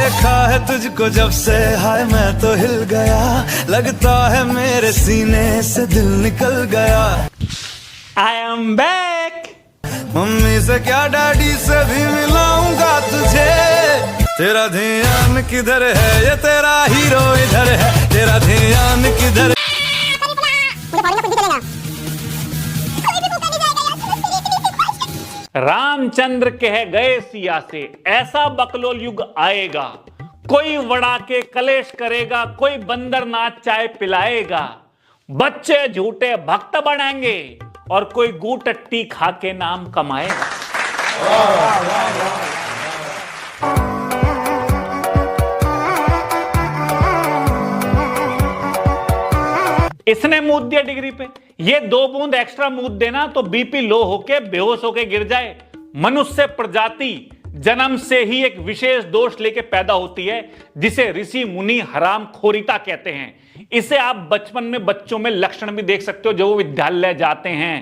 देखा है तुझको जब से हाय मैं तो हिल गया, लगता है मेरे सीने से दिल निकल गया। I am back. मम्मी से क्या डैडी से भी मिलाऊंगा तुझे। तेरा ध्यान किधर है, ये तेरा हीरो इधर है, तेरा ध्यान किधर। रामचंद्र कह गए सिया से, ऐसा बकलोल युग आएगा, कोई वड़ा के कलेश करेगा, कोई बंदर नाच चाय पिलाएगा, बच्चे झूठे भक्त बनेंगे और कोई गूटट्टी खा के नाम कमाएगा। इसने मूत दिया डिग्री पे, ये 2 बूंद एक्स्ट्रा मूत देना तो बीपी लो होके बेहोश होके गिर जाए। मनुष्य प्रजाति जन्म से ही एक विशेष दोष लेके पैदा होती है जिसे ऋषि मुनि हरामखोरीता कहते हैं। इसे आप बचपन में बच्चों में लक्षण भी देख सकते हो। जब वो विद्यालय जाते हैं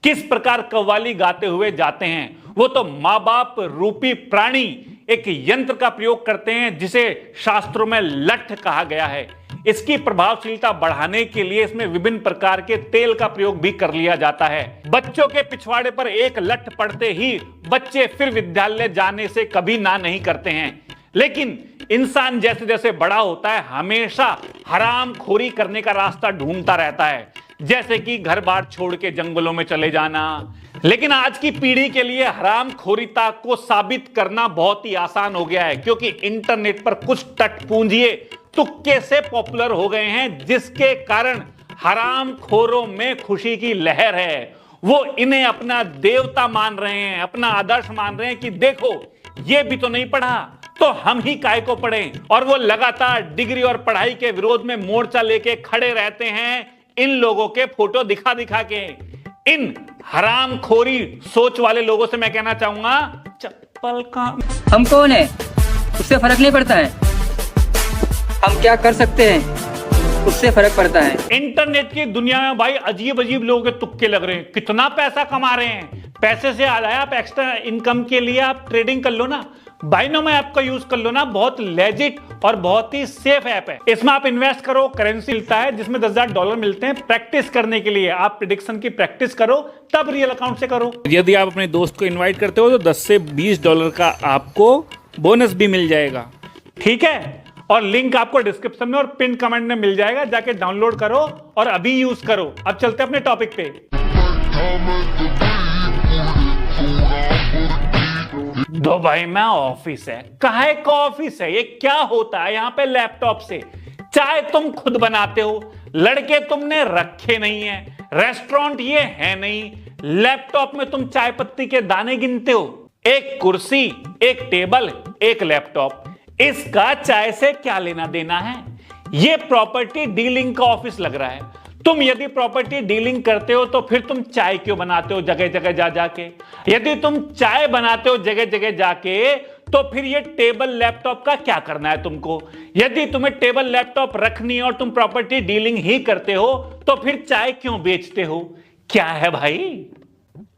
किस प्रकार कव्वाली गाते हुए जाते हैं, वो तो माँ बाप रूपी प्राणी एक यंत्र का प्रयोग करते हैं जिसे शास्त्रों में लठ कहा गया है। इसकी प्रभावशीलता बढ़ाने के लिए इसमें विभिन्न प्रकार के तेल का प्रयोग भी कर लिया जाता है। बच्चों के पिछवाड़े पर एक लठ पड़ते ही बच्चे फिर विद्यालय जाने से कभी ना नहीं करते हैं। लेकिन इंसान जैसे जैसे बड़ा होता है हमेशा हरामखोरी करने का रास्ता ढूंढता रहता है, जैसे कि घर बार छोड़ के जंगलों में चले जाना। लेकिन आज की पीढ़ी के लिए हरामखोरीता को साबित करना बहुत ही आसान हो गया है, क्योंकि इंटरनेट पर कुछ टटपूंजिए तुक्के से पॉपुलर हो गए हैं, जिसके कारण हरामखोरों में खुशी की लहर है। वो इन्हें अपना देवता मान रहे हैं, अपना आदर्श मान रहे हैं कि देखो ये भी तो नहीं पढ़ा तो हम ही काय को पढ़ें। और वो लगातार डिग्री और पढ़ाई के विरोध में मोर्चा लेके खड़े रहते हैं, इन लोगों के फोटो दिखा दिखा के। इन हरामखोरी सोच वाले लोगों से मैं कहना चाहूंगा, चप्पल का हम कौन है उससे फर्क नहीं पड़ता है, हम क्या कर सकते हैं उससे फर्क पड़ता है। इंटरनेट की दुनिया में भाई अजीब अजीब लोगों के तुक्के लग रहे हैं, कितना पैसा कमा रहे हैं। पैसे से आया आप एक्स्ट्रा इनकम के लिए आप ट्रेडिंग कर लो ना, बाइनोमो ऐप का यूज कर लो ना, बहुत लेजिट और बहुत ही सेफ ऐप है। इसमें आप इन्वेस्ट करो, करेंसी मिलता है जिसमें $10,000 मिलते हैं। प्रैक्टिस करने के लिए आप प्रेडिक्शन की प्रैक्टिस करो, तब रियल अकाउंट से करो। यदि आप अपने दोस्त को इन्वाइट करते हो तो $10 से $20 का आपको बोनस भी मिल जाएगा, ठीक है। और लिंक आपको डिस्क्रिप्शन में और पिन कमेंट में मिल जाएगा, जाके डाउनलोड करो और अभी यूज करो। अब चलते हैं अपने टॉपिक पे। दो भाई मैं ऑफिस है, काहे का ऑफिस है, ये क्या होता है यहाँ पे लैपटॉप से? चाय तुम खुद बनाते हो, लड़के तुमने रखे नहीं है, रेस्टोरेंट ये है नहीं, लैपटॉप में तुम चाय पत्ती के दाने गिनते हो। एक कुर्सी, एक टेबल, एक लैपटॉप, इसका चाय से क्या लेना देना है? ये प्रॉपर्टी डीलिंग का ऑफिस लग रहा है। तुम यदि प्रॉपर्टी डीलिंग करते हो तो फिर तुम चाय क्यों बनाते हो जगह जगह जा जाके? यदि तुम चाय बनाते हो जगह जगह जाके तो फिर ये टेबल लैपटॉप का क्या करना है तुमको? यदि तुम्हें टेबल लैपटॉप रखनी है और तुम प्रॉपर्टी डीलिंग ही करते हो तो फिर चाय क्यों बेचते हो? क्या है भाई?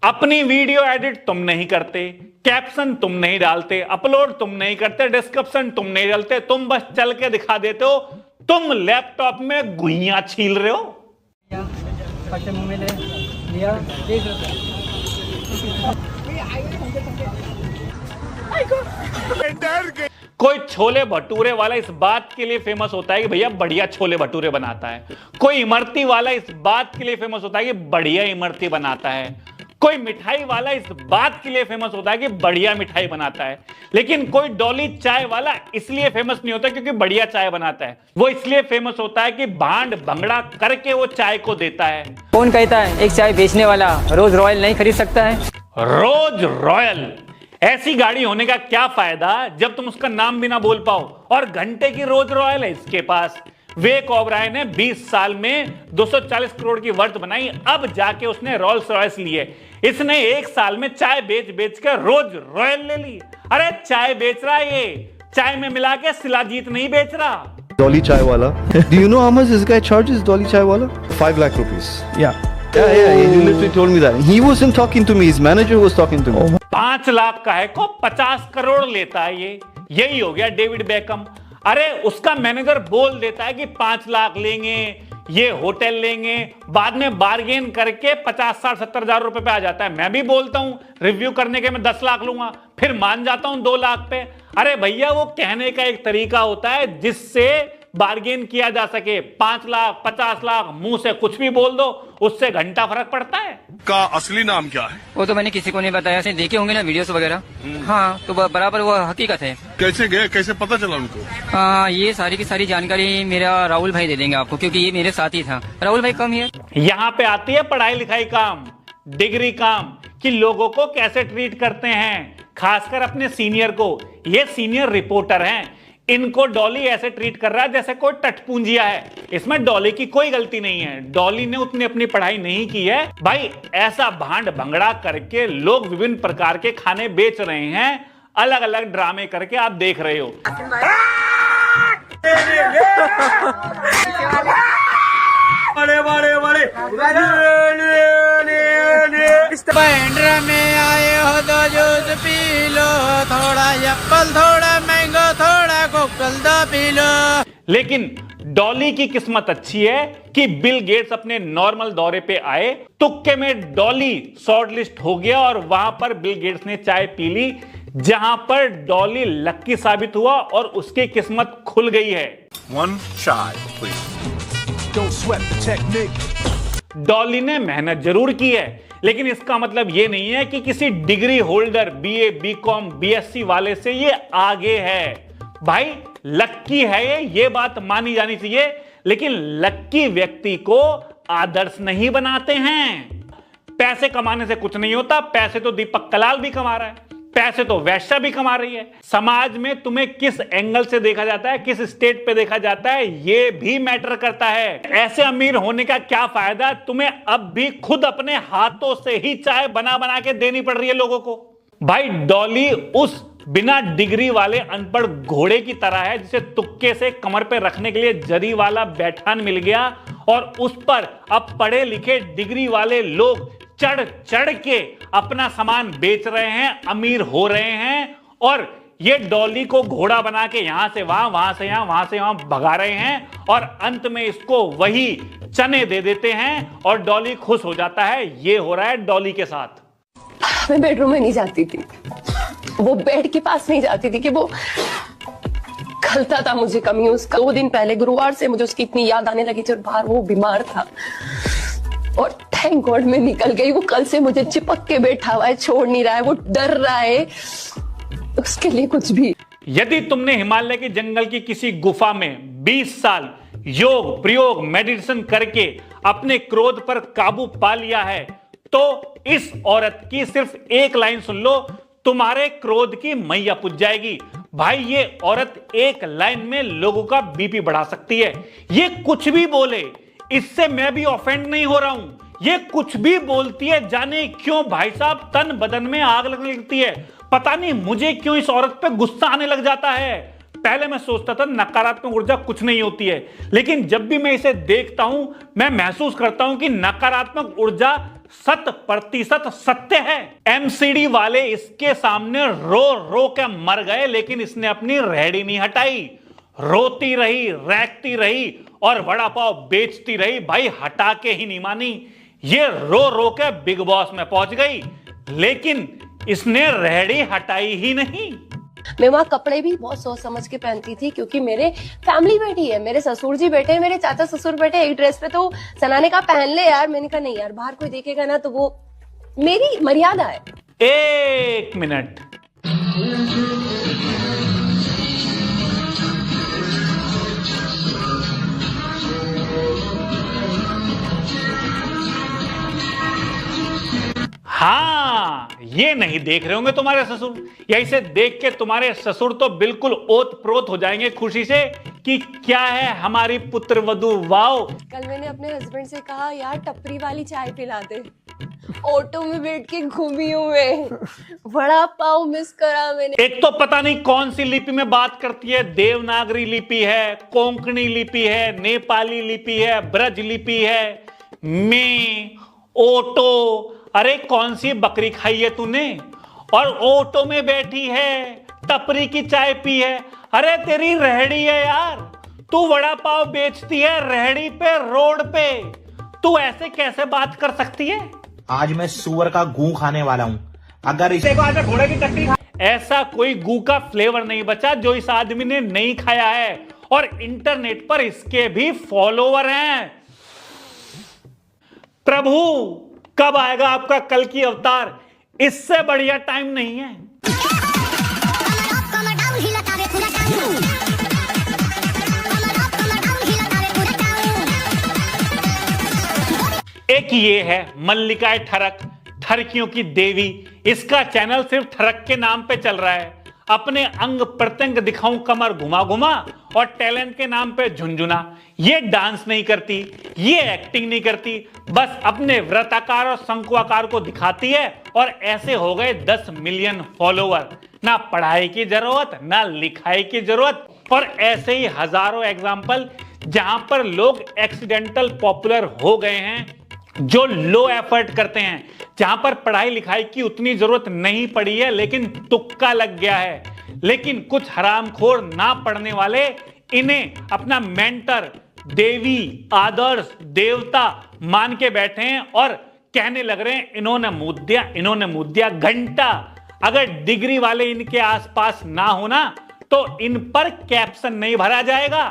अपनी वीडियो एडिट तुम नहीं करते, कैप्शन तुम नहीं डालते, अपलोड तुम नहीं करते, डिस्क्रिप्शन तुम नहीं डालते, तुम बस चल के दिखा देते हो। तुम लैपटॉप में गुइयां छील रहे हो। मुंह में ले लिया, कोई छोले भटूरे वाला इस बात के लिए फेमस होता है कि भैया बढ़िया छोले भटूरे बनाता है। कोई इमरती वाला इस बात के लिए फेमस होता है कि बढ़िया इमरती बनाता है। कोई मिठाई वाला इस बात के लिए फेमस होता है कि बढ़िया मिठाई बनाता है। लेकिन कोई डॉली चाय वाला इसलिए फेमस नहीं होता क्योंकि बढ़िया चाय बनाता है, वो इसलिए फेमस होता है कि भांड भंगड़ा करके वो चाय को देता है। कौन कहता है एक चाय बेचने वाला रोज रॉयल नहीं खरीद सकता है? रोज रॉयल, ऐसी गाड़ी होने का क्या फायदा जब तुम उसका नाम भी ना बोल पाओ, और घंटे की रोज रॉयल है इसके पास। विवेक ओबराय ने 20 साल में 240 करोड़ की वर्थ बनाई, अब जाके उसने रोल्स रॉयस लिए। इसने 1 साल में चाय बेच बेच कर रोज रॉयल ले ली। अरे चाय बेच रहा है, ये चाय में मिला के शिलाजीत नहीं बेच रहा। Dolly Chai Wala. Do you know how much this guy charges, Dolly Chai Wala? 5 lakh rupees. Yeah. Yeah, he literally told me that. He wasn't talking to me, his manager was talking to me. 5 lakh का है को 50 करोड़ लेता है ये। यही हो गया David become. अरे उसका मैनेजर बोल देता है कि 5 लाख लेंगे, ये होटल लेंगे, बाद में बार्गेन करके 50, 60, 70 हजार रुपए पे आ जाता है। मैं भी बोलता हूं रिव्यू करने के मैं 10 लाख लूंगा, फिर मान जाता हूं 2 लाख पे। अरे भैया वो कहने का एक तरीका होता है जिससे बार्गेन किया जा सके। 5 लाख, 50 लाख, मुंह से कुछ भी बोल दो, उससे घंटा फर्क पड़ता है। का असली नाम क्या है? वो तो मैंने किसी को नहीं बताया, सिर्फ देखे होंगे ना वीडियोस वगैरह। हाँ, तो बराबर वो हकीकत है। कैसे गए, कैसे पता चला उनको? ये सारी की सारी जानकारी मेरा राहुल भाई दे देंगे आपको, क्योंकि ये मेरे साथ ही था। राहुल भाई कम है। यहां पे आती है पढ़ाई लिखाई काम, डिग्री काम, कि लोगों को कैसे ट्रीट करते हैं, खासकर अपने सीनियर को। ये सीनियर रिपोर्टर हैं, इनको डॉली ऐसे ट्रीट कर रहा है जैसे कोई टटपूंजिया है। इसमें डॉली की कोई गलती नहीं है, डॉली ने उतनी अपनी पढ़ाई नहीं की है। भाई ऐसा भांड भंगड़ा करके लोग विभिन्न प्रकार के खाने बेच रहे हैं, अलग अलग ड्रामे करके आप देख रहे हो। बड़े बड़े बड़े में आए हो तो जूस पी लो, थोड़ा एप्पल, थोड़ा मैंगो, थोड़ा कोकल दो पी लो। लेकिन डॉली की किस्मत अच्छी है कि बिल गेट्स अपने नॉर्मल दौरे पे आए, तुक्के में डॉली शॉर्टलिस्ट हो गया और वहां पर बिल गेट्स ने चाय पी ली, जहां पर डॉली लक्की साबित हुआ और उसकी किस्मत खुल गई है। One chai, please. Don't sweat the technique. Dolly ने मेहनत जरूर की है, लेकिन इसका मतलब यह नहीं है कि किसी degree holder BA, BCom, BSc वाले से ये आगे है। भाई लक्की है ये बात मानी जानी चाहिए, लेकिन लक्की व्यक्ति को आदर्श नहीं बनाते हैं। पैसे कमाने से कुछ नहीं होता, पैसे तो दीपक कलाल भी कमा रहा है, पैसे तो वैश्या भी कमा रही है। समाज में तुम्हें किस एंगल से देखा जाता है, किस स्टेट पे देखा जाता है, ये भी मैटर करता है। ऐसे अमीर होने का क्या फायदा, तुम्हें अब भी खुद अपने हाथों से ही चाय बना बना के देनी पड़ रही है लोगों को। भाई डॉली उस बिना डिग्री वाले अनपढ़ घोड़े की तरह है जिसे तुक्के से कमर पे रखने के लिए जरी वाला बैठान मिल गया और उस पर अब पढ़े लिखे डिग्री वाले लोग चढ़ चढ़ के अपना सामान बेच रहे हैं, अमीर हो रहे हैं, और ये डॉली को घोड़ा बना के यहां से वहां, वहां से यहां, वहां से वहां भगा रहे हैं और अंत में इसको वही चने दे देते हैं और डॉली खुश हो जाता है। ये हो रहा है डॉली के साथ। मैं बेडरूम में नहीं जाती थी, वो बेड के पास नहीं जाती थी कि वो खलता था मुझे कमी उसका। 2 दिन पहले गुरुवार से मुझे उसकी इतनी याद आने लगी जब बाहर वो बीमार था, और थैंक गॉड मैं निकल गई। वो कल से मुझे चिपक के बैठा हुआ है, छोड़ नहीं रहा है, वो डर रहा है, उसके लिए कुछ भी। यदि तुमने हिमालय के जंगल की किसी गुफा में 20 साल योग प्रयोग मेडिटेशन करके अपने क्रोध पर काबू पा लिया है, तो इस औरत की सिर्फ एक लाइन सुन लो, तुम्हारे क्रोध की मैया पूज जाएगी। भाई ये औरत एक लाइन में लोगों का बीपी बढ़ा सकती है। ये कुछ भी बोले, इससे मैं भी ऑफेंड नहीं हो रहा हूं। ये कुछ भी बोलती है, जाने क्यों भाई साहब तन बदन में आग लगने लगती है। पता नहीं मुझे क्यों इस औरत पे गुस्सा आने लग जाता है। पहले मैं सोचता था नकारात्मक ऊर्जा कुछ नहीं होती है, लेकिन जब भी मैं इसे देखता हूं मैं महसूस करता हूं कि नकारात्मक ऊर्जा 100% सत्य है। एमसीडी वाले इसके सामने रो रो के मर गए, लेकिन इसने अपनी रेहड़ी नहीं हटाई, रोती रही, रैकती रही और वड़ा पाव बेचती रही। भाई हटा के ही नहीं मानी, ये रो रो के बिग बॉस में पहुंच गई, लेकिन इसने रेहड़ी हटाई ही नहीं। मैं वहाँ कपड़े भी बहुत सोच समझ के पहनती थी, क्योंकि मेरे फैमिली बैठी है, मेरे ससुर जी बैठे, मेरे चाचा ससुर बैठे एक ड्रेस पे, तो सना ने कहा पहन ले यार। मैंने कहा नहीं यार, बाहर कोई देखेगा ना, तो वो मेरी मर्यादा है। 1 मिनट, हाँ ये नहीं देख रहे होंगे तुम्हारे ससुर, या इसे देख के तुम्हारे ससुर तो बिल्कुल ओत प्रोत हो जाएंगे खुशी से कि क्या है हमारी पुत्र वधू। वाओ। कल मैंने अपने हस्बैंड से कहा यार टपरी वाली चाय पिला दे, ऑटो में बैठ के घूमी हूँ मैं, वड़ा पाव मिस करा मैंने। एक तो पता नहीं कौन सी लिपि में बात करती है, देवनागरी लिपि है, कोंकणी लिपि है, नेपाली लिपि है, ब्रज लिपि है, में ऑटो। अरे कौन सी बकरी खाई है तूने और ऑटो में बैठी है, टपरी की चाय पी है। अरे तेरी रेहड़ी है यार, तू वड़ा पाव बेचती है रेहड़ी पे, रोड पे, तू ऐसे कैसे बात कर सकती है? आज मैं सुअर का गू खाने वाला हूं। अगर इसे घोड़े की टट्टी ऐसा कोई गू का फ्लेवर नहीं बचा जो इस आदमी ने नहीं खाया है, और इंटरनेट पर इसके भी फॉलोवर हैं। प्रभु कब आएगा आपका कल की अवतार? इससे बढ़िया टाइम नहीं है। एक ये है मल्लिका ठरक, ठरकियों की देवी। इसका चैनल सिर्फ ठरक के नाम पे चल रहा है। अपने अंग प्रत्यंग दिखाऊं कमर घुमा घुमा, और टैलेंट के नाम पे झुंझुना। ये डांस नहीं करती, ये एक्टिंग नहीं करती, बस अपने व्रताकार और शंकुआकार को दिखाती है, और ऐसे हो गए 10 मिलियन फॉलोवर। ना पढ़ाई की जरूरत, ना लिखाई की जरूरत, और ऐसे ही हजारों एग्जाम्पल जहां पर लोग एक्सीडेंटल पॉपुलर हो गए हैं, जो लो एफर्ट करते हैं, जहां पर पढ़ाई लिखाई की उतनी जरूरत नहीं पड़ी है लेकिन तुक्का लग गया है। लेकिन कुछ हरामखोर ना पढ़ने वाले इन्हें अपना मेंटर, देवी, आदर्श, देवता मान के बैठे हैं, और कहने लग रहे हैं इन्होंने मुद्दा दिया घंटा। अगर डिग्री वाले इनके आसपास ना होना तो इन पर कैप्शन नहीं भरा जाएगा,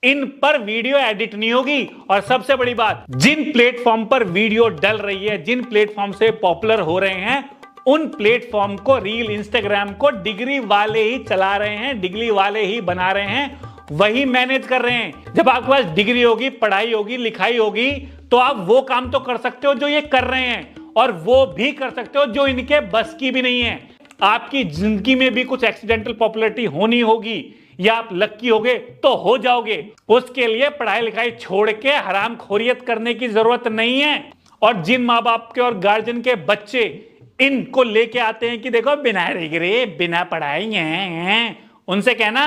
इन पर वीडियो एडिट नहीं होगी। और सबसे बड़ी बात, जिन प्लेटफॉर्म पर वीडियो डल रही है, जिन प्लेटफॉर्म से पॉपुलर हो रहे हैं, उन प्लेटफॉर्म को, रील, इंस्टाग्राम को डिग्री वाले ही चला रहे हैं, डिग्री वाले ही बना रहे हैं, वही मैनेज कर रहे हैं। जब आपके पास डिग्री होगी, पढ़ाई होगी, लिखाई होगी, तो आप वो काम तो कर सकते हो जो ये कर रहे हैं, और वो भी कर सकते हो जो इनके बस की भी नहीं है। आपकी जिंदगी में भी कुछ एक्सीडेंटल पॉपुलैरिटी होनी होगी, या आप लक्की होगे तो हो जाओगे। उसके लिए पढ़ाई लिखाई छोड़ के हरामखोरियत करने की जरूरत नहीं है। और जिन माँ बाप के और गार्जियन के बच्चे इनको लेके आते हैं कि देखो बिना डिग्री, बिना पढ़ाई हैं, उनसे कहना